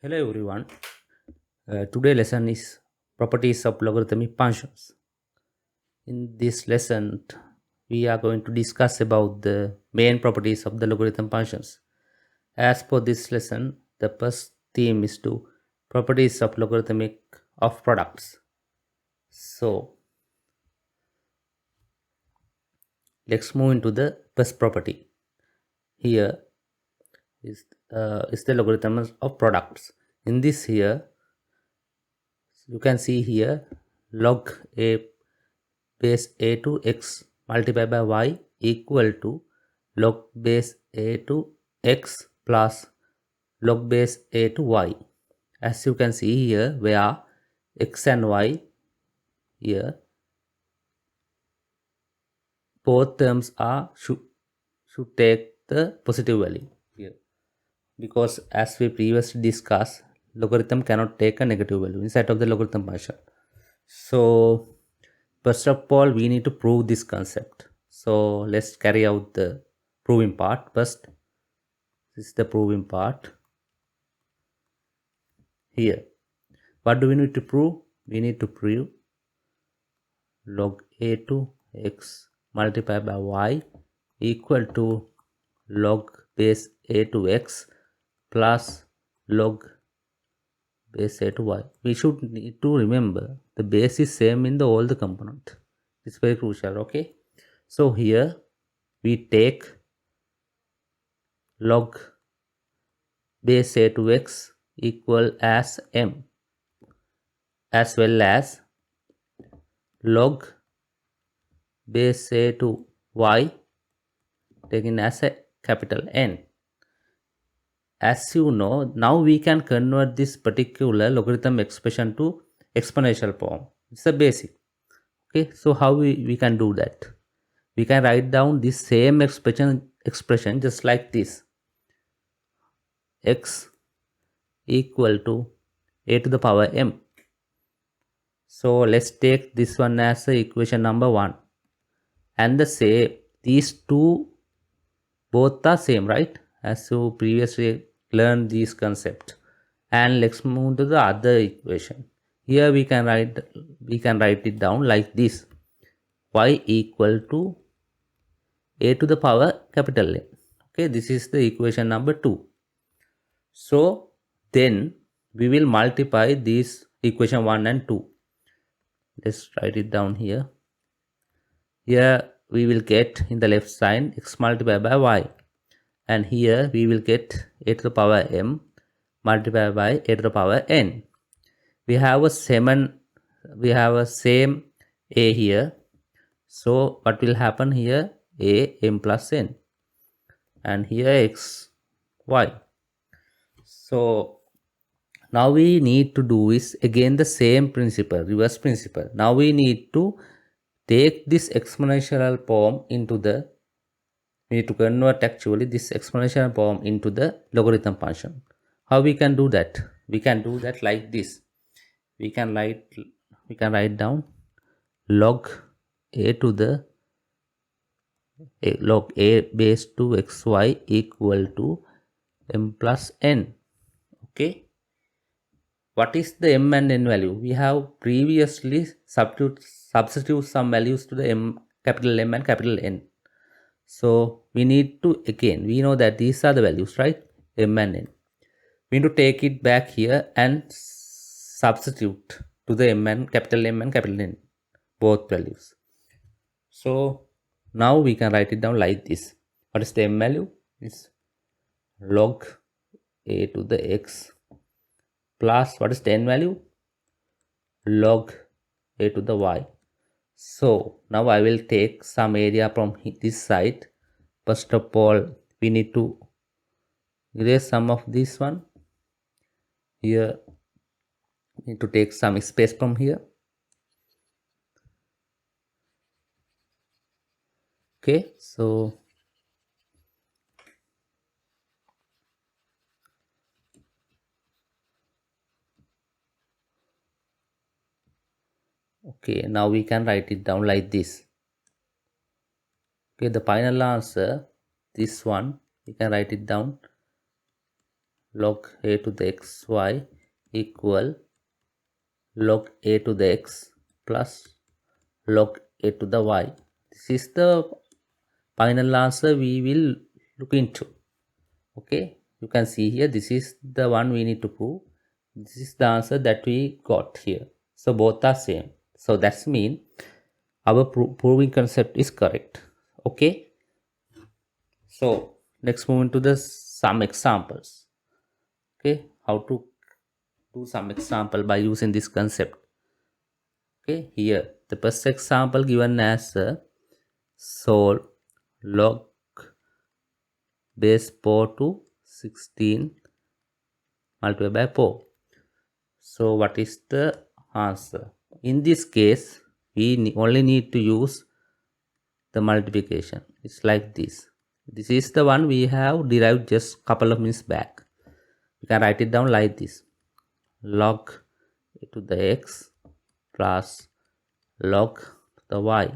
Hello everyone. Today lesson is properties of logarithmic functions. In this lesson, we are going to discuss about the main properties of the logarithm functions. As per this lesson, the first theme is to properties of logarithmic of products. So let's move into the first property. Here is the logarithm of products. In this here, you can see here log a base a to x multiplied by y equal to log base a to x plus log base a to y. As you can see here, where x and y here both terms are should take the positive value here, because as we previously discussed, logarithm cannot take a negative value inside of the logarithm function. So first of all, we need to prove this concept. So let's carry out the proving part first. This is the proving part. Here, what do we need to prove? We need to prove log a to x multiplied by y equal to log base a to x plus log base a to y. We should need to remember the base is same in the all the component. It's very crucial. Okay, so here we take log base a to x equal as m, as well as log base a to y taken as a capital N. As you know, now we can convert this particular logarithm expression to exponential form. It's a basic. Okay, so how we can do that? We can write down this same expression just like this. X equal to a to the power m. So let's take this one as the equation number 1. And the say these two both are same, right? As you previously learned this concept. And let's move to the other equation. Here we can write it down like this. Y equal to a to the power capital N. Okay, this is the equation number 2. So then we will multiply this equation 1 and 2. Let's write it down here. Here we will get in the left side x multiplied by y, and here we will get a to the power m multiplied by a to the power n. We have a same a here. So what will happen here? A m plus n, and here x y. So now we need to do is again the same principle, reverse principle. Now we need to take this exponential form into the, we need to convert actually this exponential form into the logarithm function. How we can do that? We can do that like this. We can write down log a to the log a base to xy equal to m plus n. Okay. What is the m and n value? We have previously substitute some values to the m, capital M and capital N. So we need to, again, we know that these are the values, right? M and n. We need to take it back here and substitute to the M and capital N, both values. So now we can write it down like this. What is the m value? It's log a to the x plus what is the n value? Log a to the y. So now I will take some area from this side. First of all, we need to erase some of this one. Here, need to take some space from here. Okay, so okay, now we can write it down like this. Okay, the final answer, this one, we can write it down log a to the xy equal log a to the x plus log a to the y. This is the final answer we will look into. Okay, you can see here, this is the one we need to prove. This is the answer that we got here. So both are same. So that's mean our proving concept is correct. Okay, so let's move into the some examples. Okay, how to do some example by using this concept. Okay, here the first example given as solve log base 4 to 16 multiplied by 4. So what is the answer? In this case we only need to use the multiplication. It's like this. This is the one we have derived just couple of minutes back. You can write it down like this: log a to the x plus log to the y.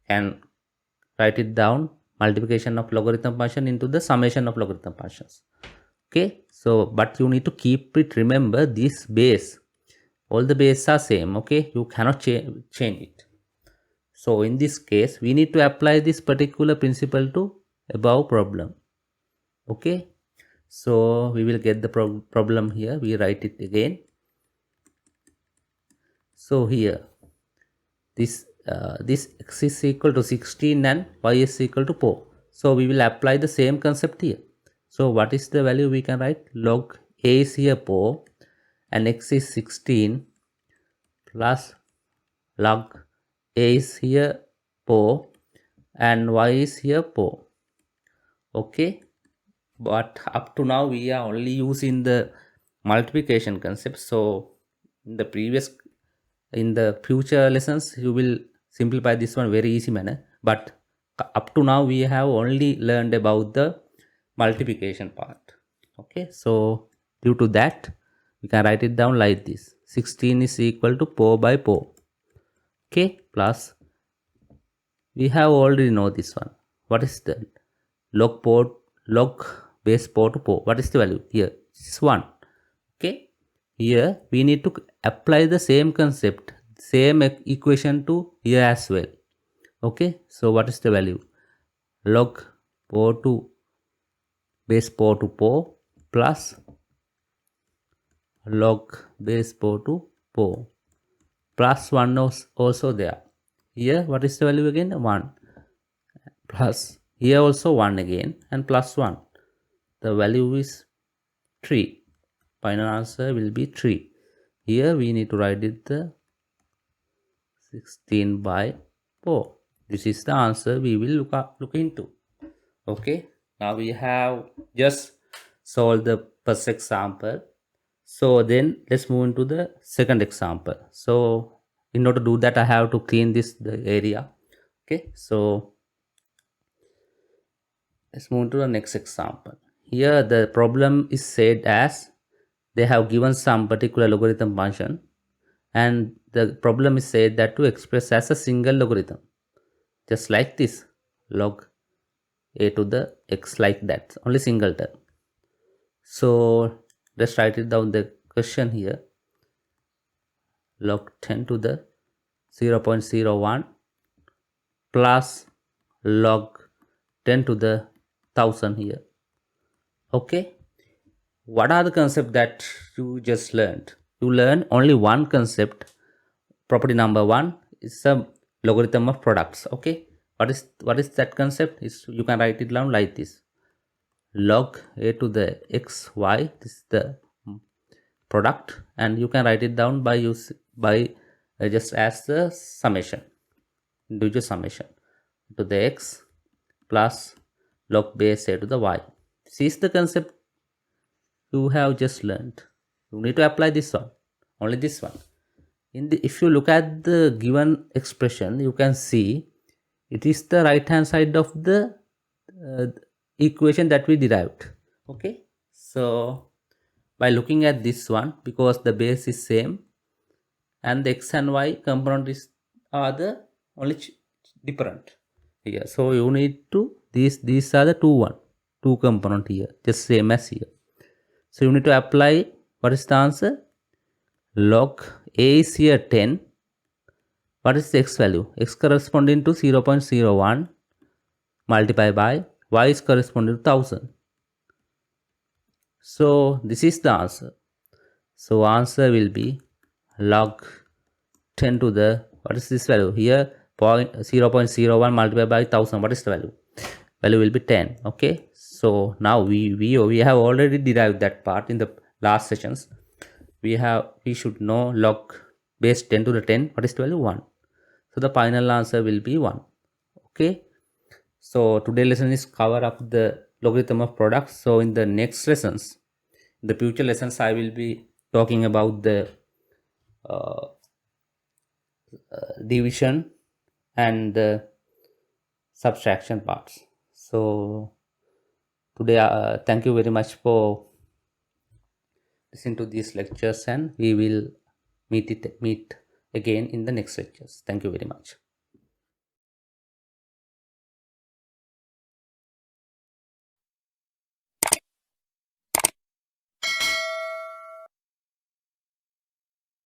And write it down multiplication of logarithm function into the summation of logarithm functions. Okay, so but you need to keep it, remember this base, all the bases are same. Okay, you cannot change it. So in this case we need to apply this particular principle to above problem. Okay, so we will get the problem here. We write it again. So here this x is equal to 16 and y is equal to 4. So we will apply the same concept here. So what is the value we can write? Log a is here 4 and x is 16 plus log a is here 4 and y is here 4. Okay, but up to now we are only using the multiplication concept. So in the future lessons you will simplify this one very easy manner, but up to now we have only learned about the multiplication part. Okay, so due to that we can write it down like this: 16 is equal to 4 by 4. Okay, plus we have already know this one. What is the log base 4 to 4? What is the value here? This is 1. Okay, here we need to apply the same concept, same equation to here as well. Okay, so what is the value? Log 4 to base 4 to 4 plus log base 4 to 4 plus 1 also there. Here what is the value again? 1 plus here also 1 again and plus 1. The value is 3. Final answer will be 3. Here we need to write it the 16 by 4. This is the answer we will look into. Okay, now we have just solved the first example. So then let's move into the second example. So in order to do that I have to clean the area. Okay, so let's move to the next example. Here the problem is said as they have given some particular logarithm function and the problem is said that to express as a single logarithm, just like this: log a to the x, like that, only single term. So let's write it down the question here: log 10 to the 0.01 plus log 10 to the 1000 here. Okay, what are the concepts that you just learned? You learn only one concept. Property number 1 is a logarithm of products. Okay, what is that concept? Is you can write it down like this: log a to the x y, this is the product, and you can write it down by just as the summation, individual summation to the x plus log base a to the y. This is the concept you have just learned. You need to apply this one, only this one. If you look at the given expression, you can see it is the right hand side of the equation that we derived. Okay, so by looking at this one, because the base is same and the x and y component are the only different here, so you need to these are the two component here, just same as here. So you need to apply, what is the answer? Log A is here 10. What is the x value? X corresponding to 0.01 multiplied by y is corresponding to 1000. So this is the answer. So answer will be log 10 to the, what is this value? Here 0.01 multiplied by 1000. What is the value? Value will be 10. Okay. So now we have already derived that part in the last sessions. We should know log base 10 to the 10. What is the value? 1. So the final answer will be 1. Okay. So today lesson is cover up the logarithm of products. So in the next lessons, in the future lessons, I will be talking about the division and the subtraction parts. So today, thank you very much for listening to these lectures, and we will meet again in the next lectures. Thank you very much.